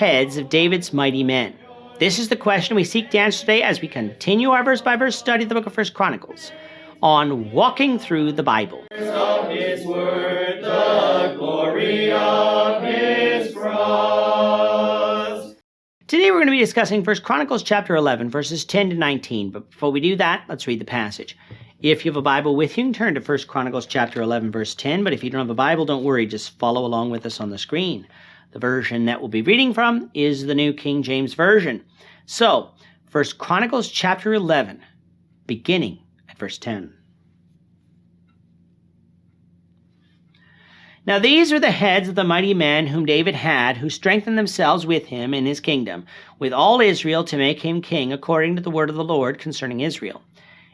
heads of David's mighty men? This is the question we seek to answer today as we continue our verse-by-verse study of the book of 1 Chronicles on walking through the Bible. Of his word, the glory of his cross. Today we're going to be discussing 1 Chronicles chapter 11, verses 10 to 19. But before we do that, let's read the passage. If you have a Bible with you, you can turn to 1 Chronicles chapter 11, verse 10. But if you don't have a Bible, don't worry. Just follow along with us on the screen. The version that we'll be reading from is the New King James Version. So, 1 Chronicles chapter 11, beginning at verse 10. Now these are the heads of the mighty men whom David had, who strengthened themselves with him in his kingdom, with all Israel to make him king, according to the word of the Lord concerning Israel.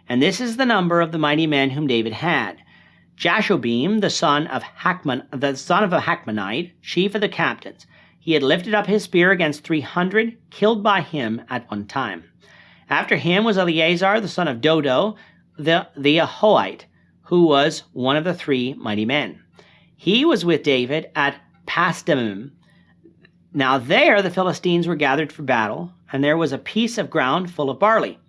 And this is the number of the mighty men whom David had: Jashobeam, the son of a Hachmonite, chief of the captains. He had lifted up his spear against 300, killed by him at one time. After him was Eleazar, the son of Dodo, the Ahoite, who was one of the three mighty men. He was with David at Pasdammim. Now there the Philistines were gathered for battle, and there was a piece of ground full of barley.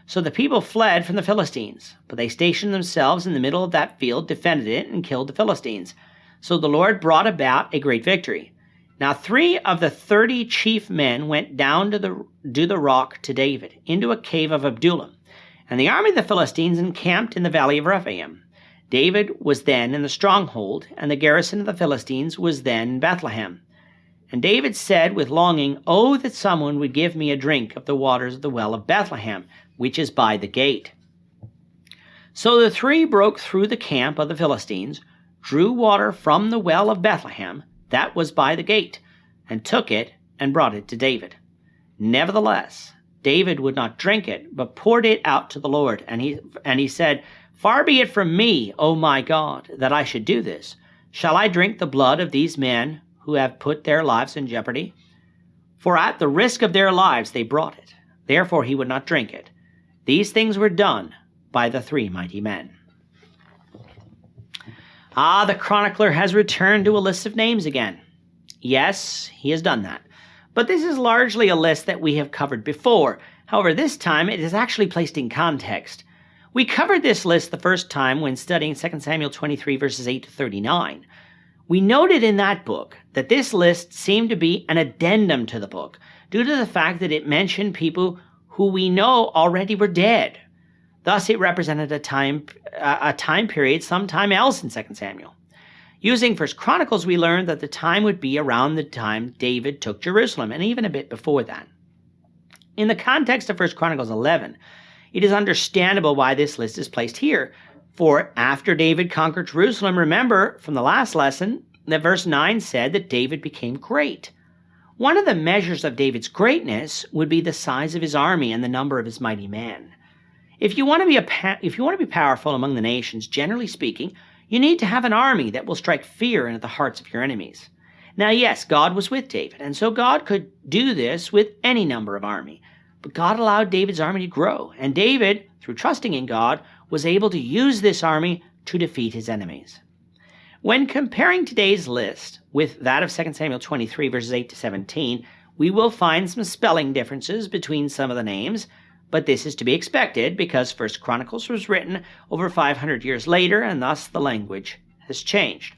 So the people fled from the Philistines, but they stationed themselves in the middle of that field, defended it, and killed the Philistines. So the Lord brought about a great victory. Now 3 of the 30 chief men went down to the rock to David, into a cave of Adullam. And the army of the Philistines encamped in the valley of Rephaim. David was then in the stronghold, and the garrison of the Philistines was then in Bethlehem. And David said with longing, "Oh, that someone would give me a drink of the waters of the well of Bethlehem, which is by the gate." So the 3 broke through the camp of the Philistines, drew water from the well of Bethlehem, that was by the gate, and took it and brought it to David. Nevertheless, David would not drink it, but poured it out to the Lord. And he said, "Far be it from me, O my God, that I should do this. Shall I drink the blood of these men who have put their lives in jeopardy? For at the risk of their lives they brought it. Therefore he would not drink it. These things were done by the 3 mighty men." The chronicler has returned to a list of names again. Yes, he has done that. But this is largely a list that we have covered before. However, this time it is actually placed in context. We covered this list the first time when studying 2 Samuel 23, verses 8 to 39. We noted in that book that this list seemed to be an addendum to the book, due to the fact that it mentioned people who we know already were dead. Thus, it represented a time period sometime else in 2 Samuel. Using 1 Chronicles, we learned that the time would be around the time David took Jerusalem, and even a bit before that. In the context of 1 Chronicles 11, it is understandable why this list is placed here. For after David conquered Jerusalem, remember from the last lesson that verse 9 said that David became great. One of the measures of David's greatness would be the size of his army and the number of his mighty men. If you want to be powerful among the nations, generally speaking, you need to have an army that will strike fear into the hearts of your enemies. Now, yes, God was with David, and so God could do this with any number of army. But God allowed David's army to grow, and David, through trusting in God, was able to use this army to defeat his enemies. When comparing today's list with that of 2 Samuel 23, verses 8 to 17, we will find some spelling differences between some of the names, but this is to be expected because 1 Chronicles was written over 500 years later, and thus the language has changed.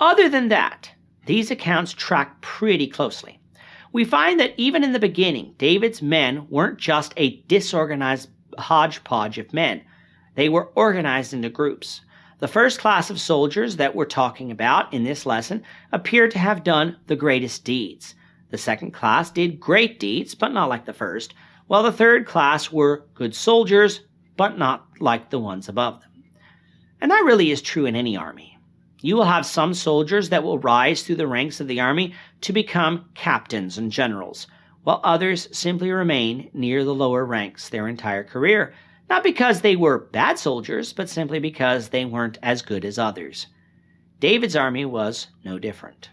Other than that, these accounts track pretty closely. We find that even in the beginning, David's men weren't just a disorganized hodgepodge of men. They were organized into groups. The first class of soldiers that we're talking about in this lesson appear to have done the greatest deeds. The second class did great deeds, but not like the first, while the third class were good soldiers, but not like the ones above them. And that really is true in any army. You will have some soldiers that will rise through the ranks of the army to become captains and generals, while others simply remain near the lower ranks their entire career, not because they were bad soldiers, but simply because they weren't as good as others. David's army was no different.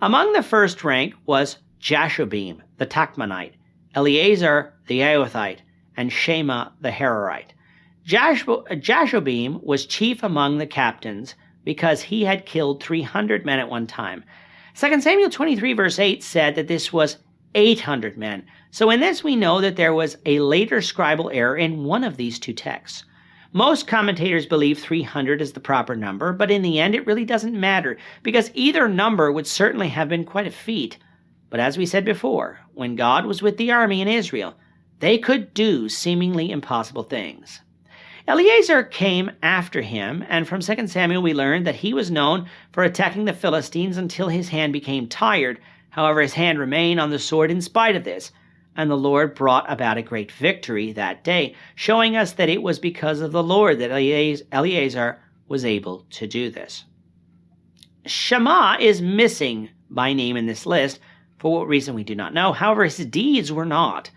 Among the first rank was Jashobeam, the Tachmonite, Eleazar the Ahoite, and Shema the Hararite. Jashobeam was chief among the captains because he had killed 300 men at one time. 2 Samuel 23 verse 8 said that this was 800 men. So in this we know that there was a later scribal error in one of these two texts. Most commentators believe 300 is the proper number, but in the end it really doesn't matter, because either number would certainly have been quite a feat. But as we said before, when God was with the army in Israel, they could do seemingly impossible things. Eleazar came after him, and from 2 Samuel we learned that he was known for attacking the Philistines until his hand became tired. However, his hand remained on the sword in spite of this, and the Lord brought about a great victory that day, showing us that it was because of the Lord that Eleazar was able to do this. Shammah is missing by name in this list. For what reason we do not know. However, his deeds were not.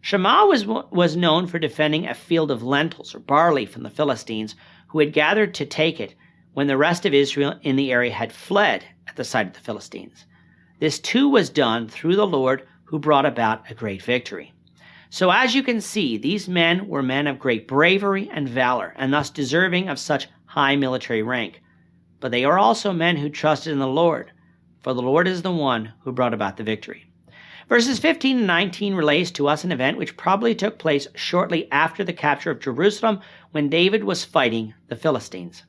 Shammah was known for defending a field of lentils or barley from the Philistines, who had gathered to take it when the rest of Israel in the area had fled at the sight of the Philistines. This too was done through the Lord, who brought about a great victory. So as you can see, these men were men of great bravery and valor, and thus deserving of such high military rank. But they are also men who trusted in the Lord, for the Lord is the one who brought about the victory. Verses 15 and 19 relates to us an event which probably took place shortly after the capture of Jerusalem, when David was fighting the Philistines.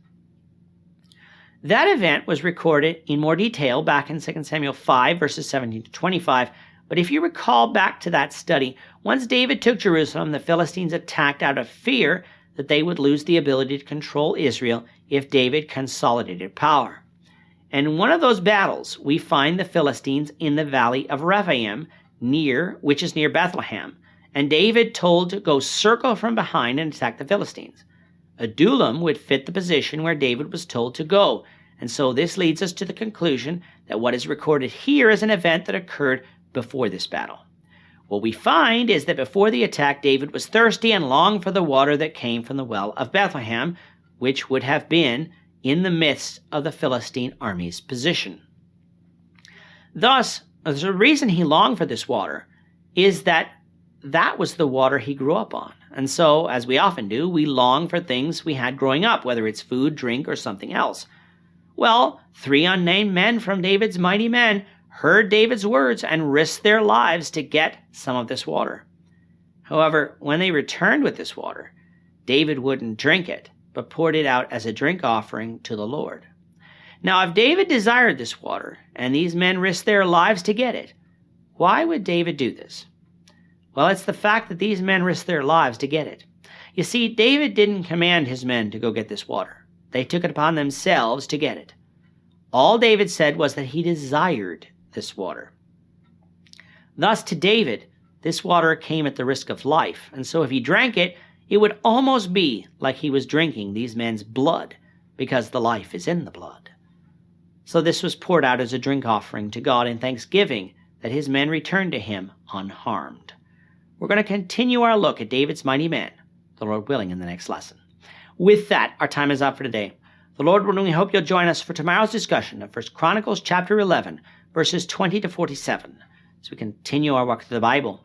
That event was recorded in more detail back in 2 Samuel 5, verses 17 to 25, but if you recall back to that study, once David took Jerusalem, the Philistines attacked out of fear that they would lose the ability to control Israel if David consolidated power. And in one of those battles, we find the Philistines in the valley of Rephaim, which is near Bethlehem, and David told to go circle from behind and attack the Philistines. Adullam would fit the position where David was told to go, and so this leads us to the conclusion that what is recorded here is an event that occurred before this battle. What we find is that before the attack, David was thirsty and longed for the water that came from the well of Bethlehem, which would have been in the midst of the Philistine army's position. Thus, the reason he longed for this water is that was the water he grew up on. And so, as we often do, we long for things we had growing up, whether it's food, drink, or something else. Well, 3 unnamed men from David's mighty men heard David's words and risked their lives to get some of this water. However, when they returned with this water, David wouldn't drink it, but poured it out as a drink offering to the Lord. Now, if David desired this water, and these men risked their lives to get it, why would David do this? Well, it's the fact that these men risked their lives to get it. You see, David didn't command his men to go get this water. They took it upon themselves to get it. All David said was that he desired this water. Thus, to David, this water came at the risk of life, and so if he drank it, it would almost be like he was drinking these men's blood, because the life is in the blood. So this was poured out as a drink offering to God in thanksgiving that his men returned to him unharmed. We're going to continue our look at David's mighty men, the Lord willing, in the next lesson. With that, our time is up for today. The Lord willing, we hope you'll join us for tomorrow's discussion of 1 Chronicles chapter 11, verses 20 to 47, as we continue our walk through the Bible,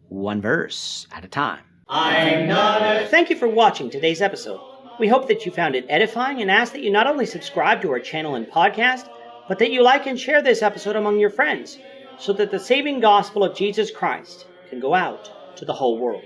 one verse at a time. Thank you for watching today's episode. We hope that you found it edifying and ask that you not only subscribe to our channel and podcast, but that you like and share this episode among your friends, so that the saving gospel of Jesus Christ can go out to the whole world.